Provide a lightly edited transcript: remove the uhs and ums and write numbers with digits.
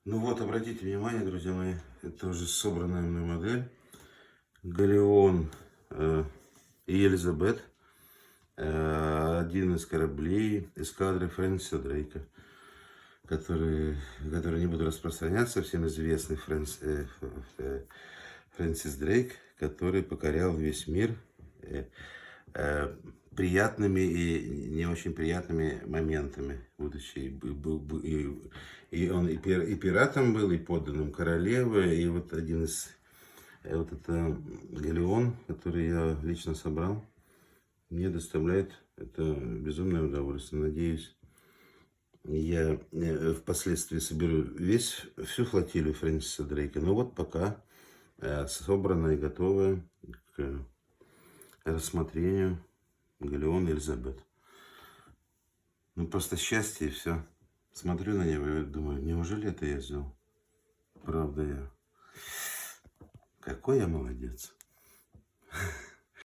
Ну вот, обратите внимание, друзья мои, это уже собранная мной модель. Галеон и Елизабет. Один из кораблей эскадры Фрэнсиса Дрейка, который не буду распространяться, всем известный Фрэнсис Дрейк, который покорял весь мир приятными и не очень приятными моментами, будучи и он и пиратом был, и подданным королевы, и вот один из вот это галеон, который я лично собрал, мне доставляет это безумное удовольствие. Надеюсь, я впоследствии соберу всю флотилию Фрэнсиса Дрейка. Но вот пока собранная и готовая к рассмотрению галеон Елизабет. Ну просто счастье и все. Смотрю на него и думаю, неужели это я сделал? Правда я. Какой я молодец.